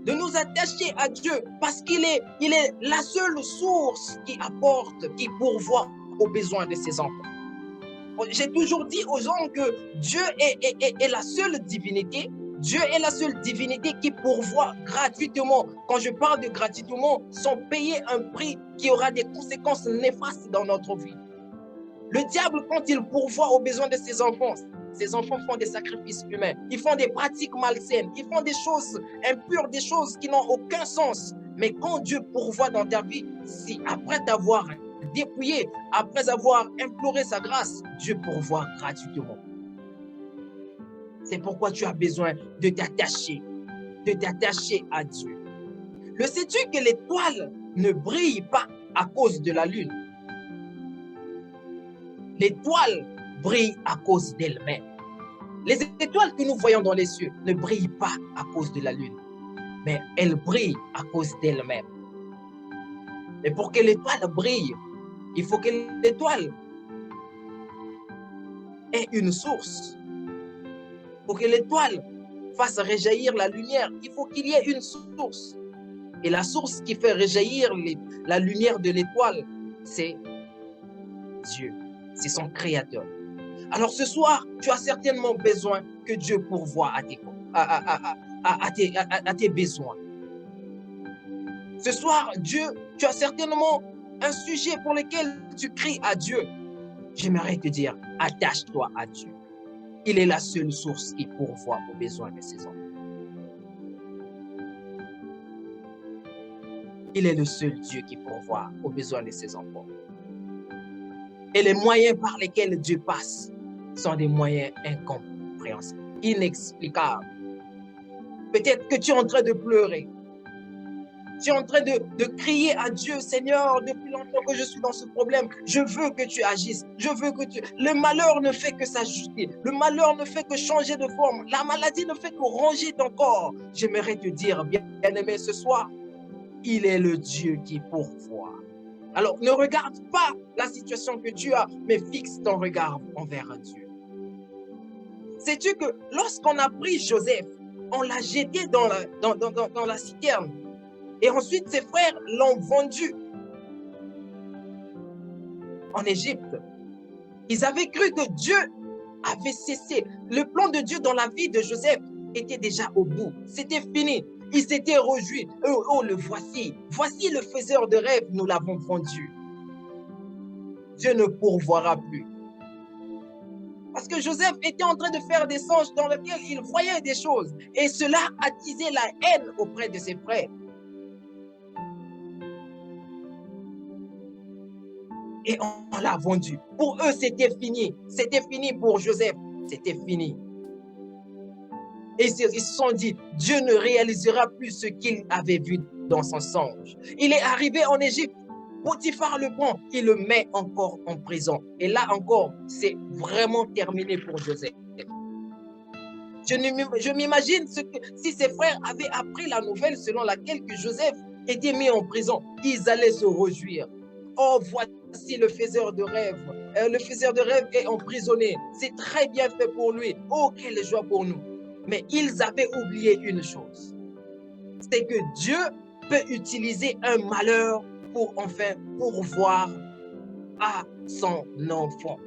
De nous attacher à Dieu parce qu'il est la seule source qui apporte, qui pourvoit aux besoins de ses enfants. J'ai toujours dit aux gens que Dieu est la seule divinité. Dieu est la seule divinité qui pourvoit gratuitement. Quand je parle de gratuitement, sans payer un prix qui aura des conséquences néfastes dans notre vie. Le diable, quand il pourvoit aux besoins de ses enfants font des sacrifices humains, ils font des pratiques malsaines, ils font des choses impures, des choses qui n'ont aucun sens. Mais quand Dieu pourvoit dans ta vie, si après t'avoir dépouillé, après avoir imploré sa grâce, Dieu pourvoit gratuitement. C'est pourquoi tu as besoin de t'attacher à Dieu. Le sais-tu que l'étoile ne brille pas à cause de la lune? L'étoile brille à cause d'elle-même. Les étoiles que nous voyons dans les cieux ne brillent pas à cause de la lune, mais elles brillent à cause d'elles-mêmes. Mais pour que l'étoile brille, il faut que l'étoile ait une source. Pour que l'étoile fasse rejaillir la lumière, il faut qu'il y ait une source. Et la source qui fait rejaillir la lumière de l'étoile, c'est Dieu, c'est son créateur. Alors ce soir, tu as certainement besoin que Dieu pourvoie à tes besoins. Ce soir, Dieu, tu as certainement un sujet pour lequel tu cries à Dieu. J'aimerais te dire, attache-toi à Dieu. Il est la seule source qui pourvoit aux besoins de ses enfants. Il est le seul Dieu qui pourvoit aux besoins de ses enfants. Et les moyens par lesquels Dieu passe sont des moyens incompréhensibles, inexplicables. Peut-être que tu es en train de pleurer. Tu es en train de crier à Dieu, Seigneur, depuis longtemps que je suis dans ce problème, je veux que tu agisses. Je veux que tu... Le malheur ne fait que s'ajuster. Le malheur ne fait que changer de forme. La maladie ne fait que ronger ton corps. J'aimerais te dire, bien-aimé, ce soir, il est le Dieu qui pourvoit. Alors, ne regarde pas la situation que tu as, mais fixe ton regard envers Dieu. Sais-tu que lorsqu'on a pris Joseph, on l'a jeté dans la citerne, et ensuite ses frères l'ont vendu en Égypte. Ils avaient cru que Dieu avait cessé. Le plan de Dieu dans la vie de Joseph était déjà au bout. C'était fini. Ils s'étaient réjouis. Oh, le voici. Voici le faiseur de rêves, nous l'avons vendu. Dieu ne pourvoira plus. Parce que Joseph était en train de faire des songes dans lesquels il voyait des choses. Et cela attisait la haine auprès de ses frères. et on l'a vendu. Pour eux, c'était fini. C'était fini pour Joseph. C'était fini. Et ils se sont dit, Dieu ne réalisera plus ce qu'il avait vu dans son songe. Il est arrivé en Égypte. Potiphar le prend, il le met encore en prison. Et là encore, c'est vraiment terminé pour Joseph. Je m'imagine si ses frères avaient appris la nouvelle selon laquelle que Joseph était mis en prison, ils allaient se réjouir. Oh, voici le faiseur de rêves. Le faiseur de rêves est emprisonné. C'est très bien fait pour lui. Oh, quelle joie pour nous. Mais ils avaient oublié une chose. C'est que Dieu peut utiliser un malheur pour enfin pourvoir à son enfant.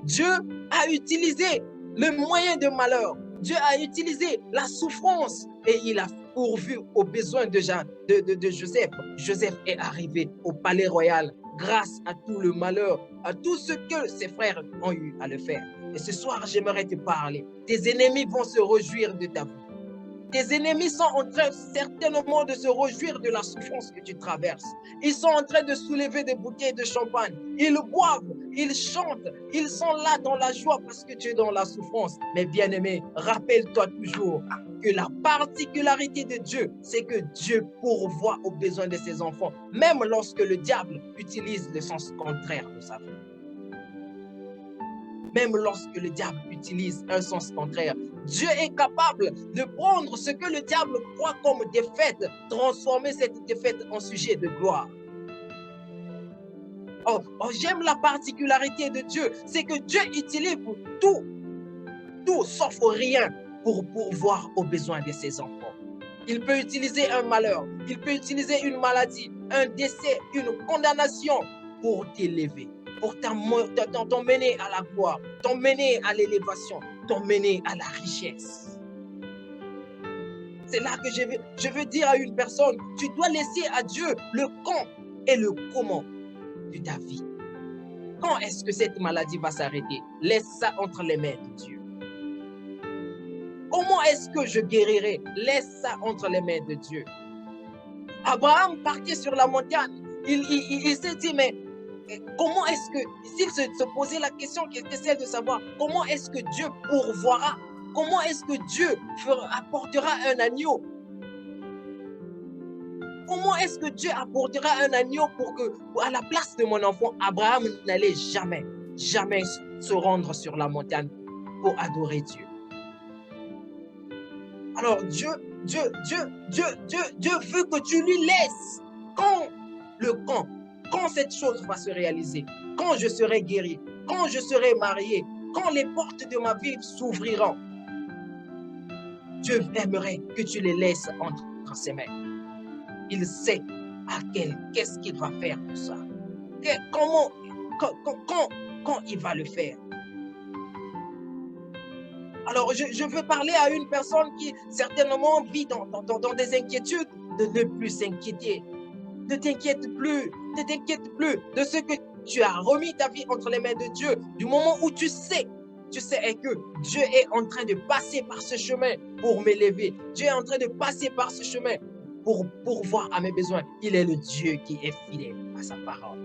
Dieu a utilisé le moyen de malheur. Dieu a utilisé la souffrance et il a pourvu aux besoins de Joseph. Joseph est arrivé au palais royal grâce à tout le malheur, à tout ce que ses frères ont eu à le faire. Et ce soir, j'aimerais te parler. Tes ennemis vont se réjouir de ta vie. Tes ennemis sont en train certainement de se réjouir de la souffrance que tu traverses. Ils sont en train de soulever des bouteilles de champagne. Ils boivent, ils chantent, ils sont là dans la joie parce que tu es dans la souffrance. Mais bien-aimé, rappelle-toi toujours que la particularité de Dieu, c'est que Dieu pourvoit aux besoins de ses enfants, même lorsque le diable utilise le sens contraire de sa vie. Même lorsque le diable utilise un sens contraire, Dieu est capable de prendre ce que le diable croit comme défaite, transformer cette défaite en sujet de gloire. Oh, j'aime la particularité de Dieu, c'est que Dieu utilise tout sauf rien pour pourvoir aux besoins de ses enfants. Il peut utiliser un malheur, il peut utiliser une maladie, un décès, une condamnation pour t'élever, pour t'emmener à la gloire, t'emmener à l'élévation, t'emmener à la richesse. C'est là que je veux dire à une personne, tu dois laisser à Dieu le quand et le comment de ta vie. Quand est-ce que cette maladie va s'arrêter? Laisse ça entre les mains de Dieu. Comment est-ce que je guérirai? Laisse ça entre les mains de Dieu. Abraham partait sur la montagne. Il s'est dit, mais comment est-ce que, s'il se posait la question qui était celle de savoir, comment est-ce que Dieu pourvoira? Comment est-ce que Dieu apportera un agneau? Comment est-ce que Dieu apportera un agneau pour que, à la place de mon enfant, Abraham n'allait jamais se rendre sur la montagne pour adorer Dieu? Alors Dieu veut que tu lui laisses quand cette chose va se réaliser, quand je serai guéri, quand je serai marié, quand les portes de ma vie s'ouvriront. Dieu aimerait que tu les laisses entre ses mains. Il sait qu'est-ce qu'il va faire pour ça. Quand il va le faire. Alors, je veux parler à une personne qui certainement vit dans des inquiétudes, de ne plus s'inquiéter. Ne t'inquiète plus de ce que tu as remis ta vie entre les mains de Dieu. Du moment où tu sais que Dieu est en train de passer par ce chemin pour m'élever. Dieu est en train de passer par ce chemin pour pourvoir à mes besoins. Il est le Dieu qui est fidèle à sa parole.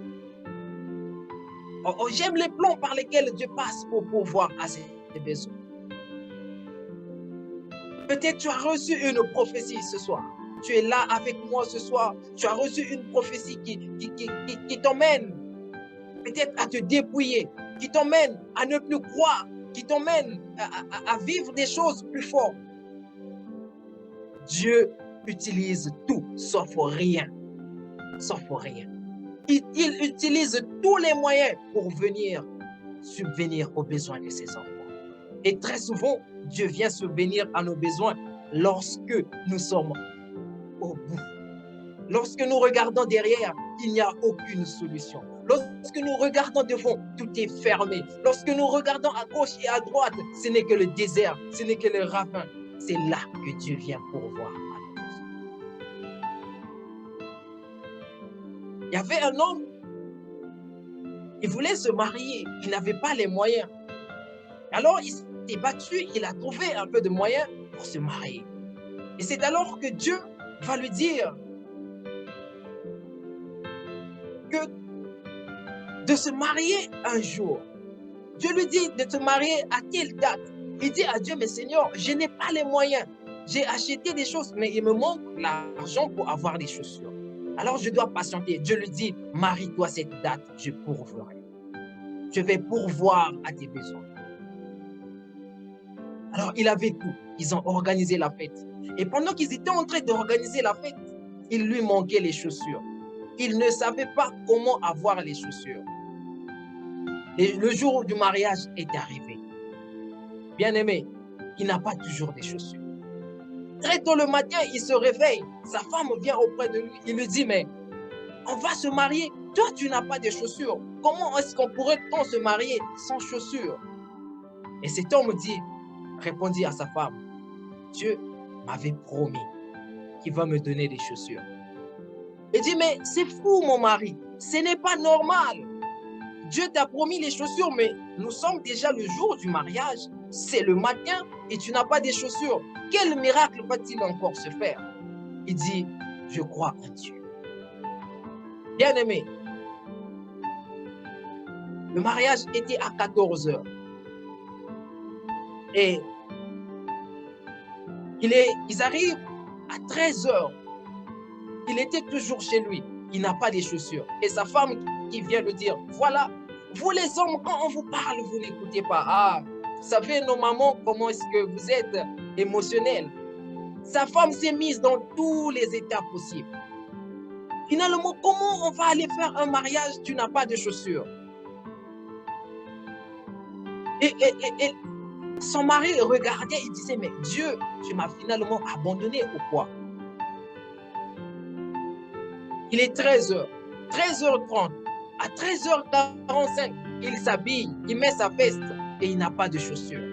J'aime les plans par lesquels Dieu passe pour pourvoir à ses besoins. Peut-être tu as reçu une prophétie ce soir. Tu es là avec moi ce soir. Tu as reçu une prophétie qui t'emmène peut-être à te dépouiller, qui t'emmène à ne plus croire, qui t'emmène à vivre des choses plus fortes. Dieu utilise tout sauf rien. Sauf rien. Il utilise tous les moyens pour venir subvenir aux besoins de ses enfants. Et très souvent, Dieu vient subvenir à nos besoins lorsque nous sommes au bout. Lorsque nous regardons derrière, il n'y a aucune solution. Lorsque nous regardons devant, tout est fermé. Lorsque nous regardons à gauche et à droite, ce n'est que le désert, ce n'est que le ravin. C'est là que Dieu vient pourvoir à nos besoins. Il y avait un homme, il voulait se marier, il n'avait pas les moyens. Alors, il s'est battu, il a trouvé un peu de moyens pour se marier. Et c'est alors que Dieu va lui dire que de se marier un jour. Dieu lui dit de te marier à telle date. Il dit à Dieu, mais Seigneur, je n'ai pas les moyens. J'ai acheté des choses, mais il me manque l'argent pour avoir des chaussures. Alors je dois patienter. Dieu lui dit, marie-toi cette date, je pourvoirai. Je vais pourvoir à tes besoins. Alors il avait tout. Ils ont organisé la fête. Et pendant qu'ils étaient en train d'organiser la fête, il lui manquait les chaussures. Il ne savait pas comment avoir les chaussures. Et le jour du mariage est arrivé. Bien-aimé, il n'a pas toujours des chaussures. Très tôt le matin, il se réveille. Sa femme vient auprès de lui. Il lui dit, mais on va se marier. Toi, tu n'as pas de chaussures. Comment est-ce qu'on pourrait-on se marier sans chaussures? Et cet homme répondit à sa femme, Dieu m'avait promis qu'il va me donner des chaussures. Il dit, mais c'est fou, mon mari. Ce n'est pas normal. Dieu t'a promis les chaussures, mais nous sommes déjà le jour du mariage. C'est le matin et tu n'as pas des chaussures. Quel miracle va-t-il encore se faire? Il dit, je crois en Dieu. Bien-aimé, le mariage était à 14 heures. Et ils arrivent à 13 heures. Il était toujours chez lui. Il n'a pas de chaussures. Et sa femme qui vient lui dire, voilà, vous les hommes, quand on vous parle, vous n'écoutez pas. Ah, vous savez, nos mamans, comment est-ce que vous êtes émotionnels. Sa femme s'est mise dans tous les états possibles. Finalement, comment on va aller faire un mariage, tu n'as pas de chaussures? Et son mari regardait, il disait, mais Dieu, tu m'as finalement abandonné ou quoi? Il est 13h, 13h30. À 13h45, il s'habille, il met sa veste et il n'a pas de chaussures.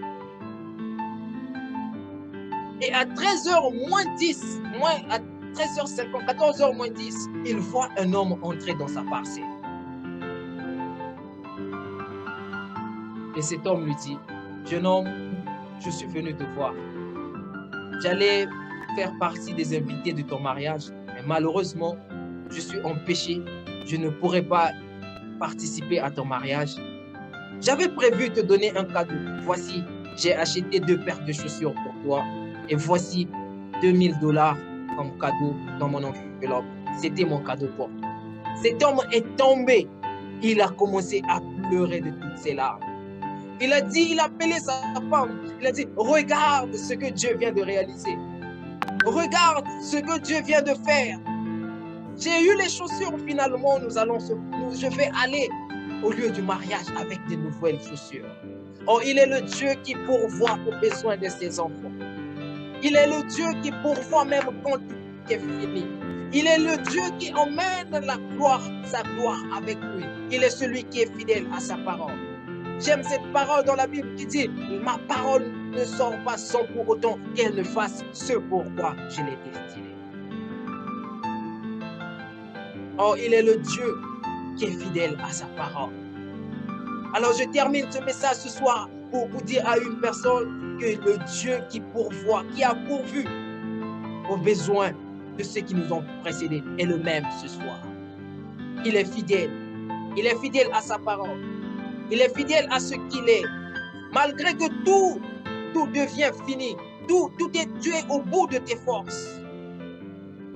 Et à 13h moins 10, à 13h50, 14h moins 10, il voit un homme entrer dans sa parcelle. Et cet homme lui dit, jeune homme, je suis venu te voir. J'allais faire partie des invités de ton mariage, mais malheureusement, je suis empêché. Je ne pourrai pas participer à ton mariage. J'avais prévu te donner un cadeau. Voici, j'ai acheté 2 paires de chaussures pour toi. Et voici $2000 comme cadeau dans mon enveloppe. C'était mon cadeau pour toi. Cet homme est tombé. Il a commencé à pleurer de toutes ses larmes. Il a appelé sa femme. Il a dit, regarde ce que Dieu vient de réaliser. Regarde ce que Dieu vient de faire. J'ai eu les chaussures finalement. Je vais aller au lieu du mariage avec de nouvelles chaussures. Oh, il est le Dieu qui pourvoit aux besoins de ses enfants. Il est le Dieu qui pourvoit même quand tout est fini. Il est le Dieu qui emmène sa gloire avec lui. Il est celui qui est fidèle à sa parole. J'aime cette parole dans la Bible qui dit, ma parole ne sort pas sans pour autant qu'elle ne fasse ce pourquoi je l'ai destinée. Oh, il est le Dieu qui est fidèle à sa parole. Alors je termine ce message ce soir pour vous dire à une personne que le Dieu qui pourvoit, qui a pourvu aux besoins de ceux qui nous ont précédés est le même ce soir. Il est fidèle. Il est fidèle à sa parole. Il est fidèle à ce qu'il est. Malgré que tout devient fini, tu es au bout de tes forces.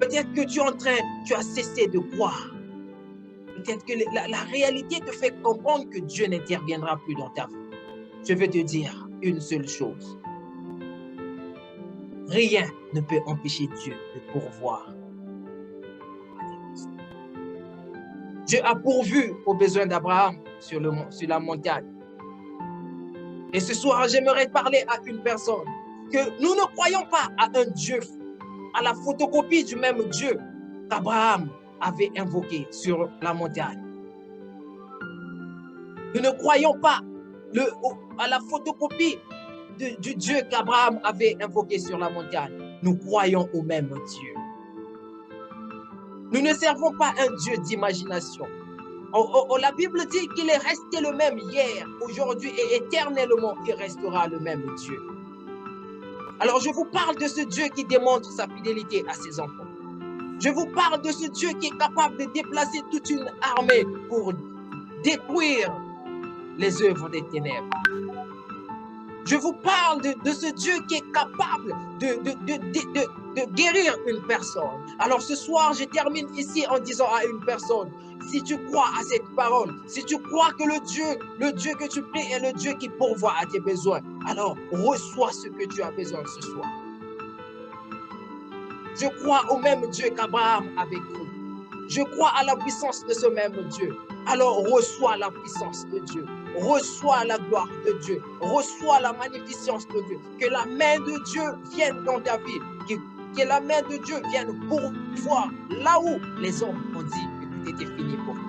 Peut-être que tu as cessé de croire. Peut-être que la réalité te fait comprendre que Dieu n'interviendra plus dans ta vie. Je vais te dire une seule chose. Rien ne peut empêcher Dieu de pourvoir. Dieu a pourvu aux besoins d'Abraham sur la montagne. Et ce soir, j'aimerais parler à une personne que nous ne croyons pas à un Dieu, à la photocopie du même Dieu qu'Abraham avait invoqué sur la montagne. Nous ne croyons pas à la photocopie du Dieu qu'Abraham avait invoqué sur la montagne. Nous croyons au même Dieu. Nous ne servons pas un Dieu d'imagination. La Bible dit qu'il est resté le même hier, aujourd'hui et éternellement, il restera le même Dieu. Alors je vous parle de ce Dieu qui démontre sa fidélité à ses enfants. Je vous parle de ce Dieu qui est capable de déplacer toute une armée pour détruire les œuvres des ténèbres. Je vous parle de ce Dieu qui est capable de guérir une personne. Alors ce soir, je termine ici en disant à une personne, si tu crois à cette parole, si tu crois que le Dieu que tu pries est le Dieu qui pourvoit à tes besoins, alors reçois ce que tu as besoin ce soir. Je crois au même Dieu qu'Abraham avait cru. Je crois à la puissance de ce même Dieu. Alors reçois la puissance de Dieu. Reçois la gloire de Dieu. Reçois la magnificence de Dieu. Que la main de Dieu vienne dans ta vie. Que la main de Dieu vienne pourvoir là où les hommes ont dit que tout était fini pour toi.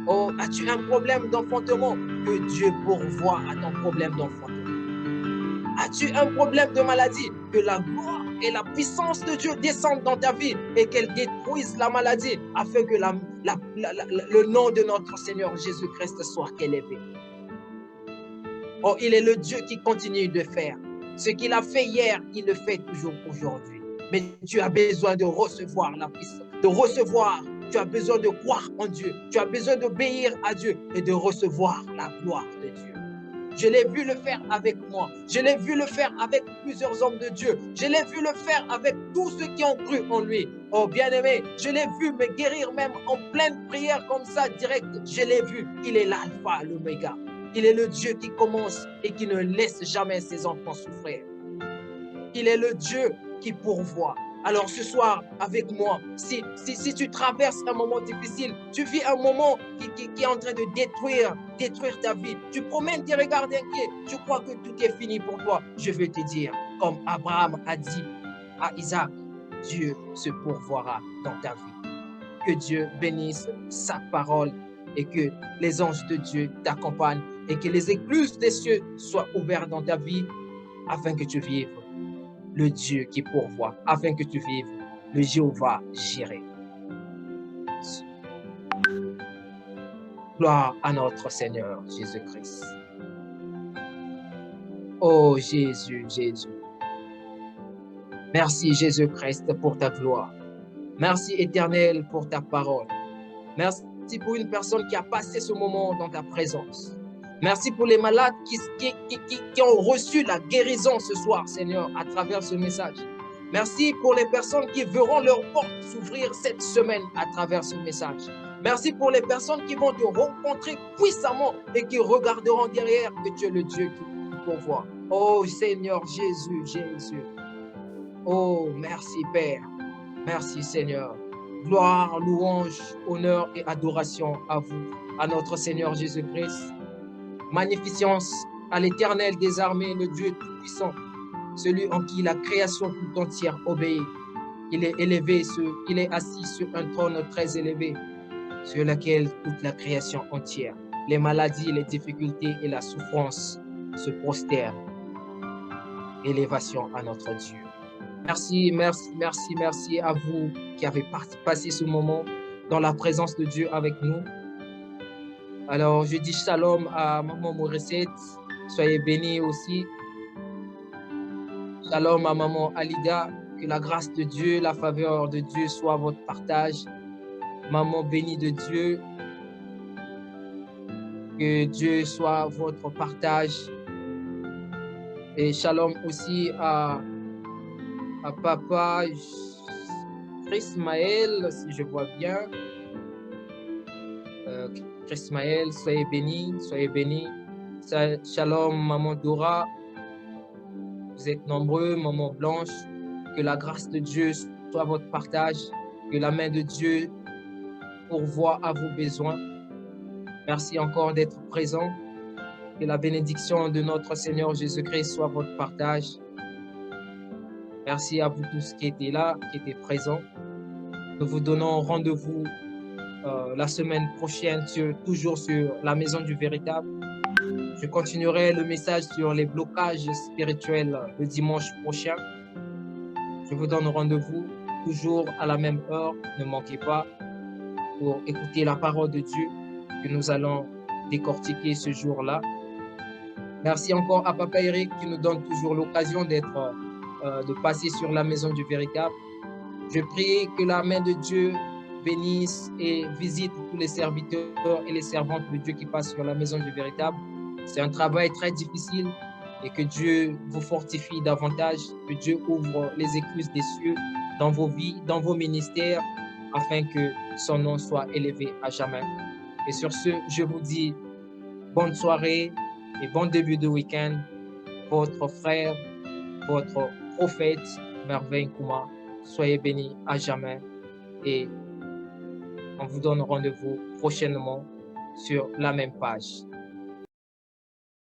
Oh, as-tu un problème d'enfantement? Que Dieu pourvoie à ton problème d'enfantement. As-tu un problème de maladie? Que la gloire et la puissance de Dieu descendent dans ta vie et qu'elle détruise la maladie afin que le nom de notre Seigneur Jésus-Christ soit élevé. Oh, il est le Dieu qui continue de faire. Ce qu'il a fait hier, il le fait toujours aujourd'hui. Mais tu as besoin de recevoir la puissance, de recevoir. Tu as besoin de croire en Dieu. Tu as besoin d'obéir à Dieu et de recevoir la gloire de Dieu. Je l'ai vu le faire avec moi. Je l'ai vu le faire avec plusieurs hommes de Dieu. Je l'ai vu le faire avec tous ceux qui ont cru en lui. Oh bien-aimé, je l'ai vu me guérir même en pleine prière comme ça, direct. Je l'ai vu. Il est l'alpha, l'oméga. Il est le Dieu qui commence et qui ne laisse jamais ses enfants souffrir. Il est le Dieu qui pourvoit. Alors ce soir, avec moi, si tu traverses un moment difficile, tu vis un moment qui est en train de détruire ta vie, tu promènes tes regards inquiets, tu crois que tout est fini pour toi, je veux te dire, comme Abraham a dit à Isaac, Dieu se pourvoira dans ta vie. Que Dieu bénisse sa parole et que les anges de Dieu t'accompagnent et que les écluses des cieux soient ouvertes dans ta vie afin que tu vives le Dieu qui pourvoit, afin que tu vives le Jéhovah Jireh. Gloire à notre Seigneur Jésus-Christ. Oh Jésus, Jésus. Merci Jésus-Christ pour ta gloire. Merci Éternel pour ta parole. Merci pour une personne qui a passé ce moment dans ta présence. Merci pour les malades qui ont reçu la guérison ce soir, Seigneur, à travers ce message. Merci pour les personnes qui verront leurs portes s'ouvrir cette semaine à travers ce message. Merci pour les personnes qui vont te rencontrer puissamment et qui regarderont derrière que tu es le Dieu qui pourvoit. Oh Seigneur Jésus, Jésus. Oh, merci Père. Merci Seigneur. Gloire, louange, honneur et adoration à vous, à notre Seigneur Jésus-Christ. Magnificence à l'Éternel des armées, le Dieu tout-puissant, celui en qui la création tout entière obéit. Il est élevé, il est assis sur un trône très élevé, sur lequel toute la création entière, les maladies, les difficultés et la souffrance se prosternent. Élévation à notre Dieu. Merci, merci, merci, merci à vous qui avez passé ce moment dans la présence de Dieu avec nous. Alors, je dis shalom à Maman Morissette. Soyez bénis aussi. Shalom à Maman Alida. Que la grâce de Dieu, la faveur de Dieu soit votre partage. Maman bénie de Dieu. Que Dieu soit votre partage. Et shalom aussi à Papa Chrismaël, si je vois bien. Chrismaël, soyez bénis, soyez bénis. Shalom, Maman Dora. Vous êtes nombreux, Maman Blanche. Que la grâce de Dieu soit votre partage. Que la main de Dieu pourvoie à vos besoins. Merci encore d'être présent. Que la bénédiction de notre Seigneur Jésus-Christ soit votre partage. Merci à vous tous qui étaient là, qui étaient présents. Nous vous donnons rendez-vous la semaine prochaine, toujours sur la Maison du Véritable. Je continuerai le message sur les blocages spirituels le dimanche prochain. Je vous donne rendez-vous toujours à la même heure, ne manquez pas, pour écouter la parole de Dieu que nous allons décortiquer ce jour-là. Merci encore à Papa Eric qui nous donne toujours l'occasion de passer sur la Maison du Véritable. Je prie que la main de Dieu bénisse et visite tous les serviteurs et les servantes de Dieu qui passent sur la maison du véritable. C'est un travail très difficile et que Dieu vous fortifie davantage, que Dieu ouvre les écluses des cieux dans vos vies, dans vos ministères, afin que son nom soit élevé à jamais. Et sur ce, je vous dis bonne soirée et bon début de week-end. Votre frère, votre prophète, Merveille Nkouma. Soyez bénis à jamais et on vous donne rendez-vous prochainement sur la même page.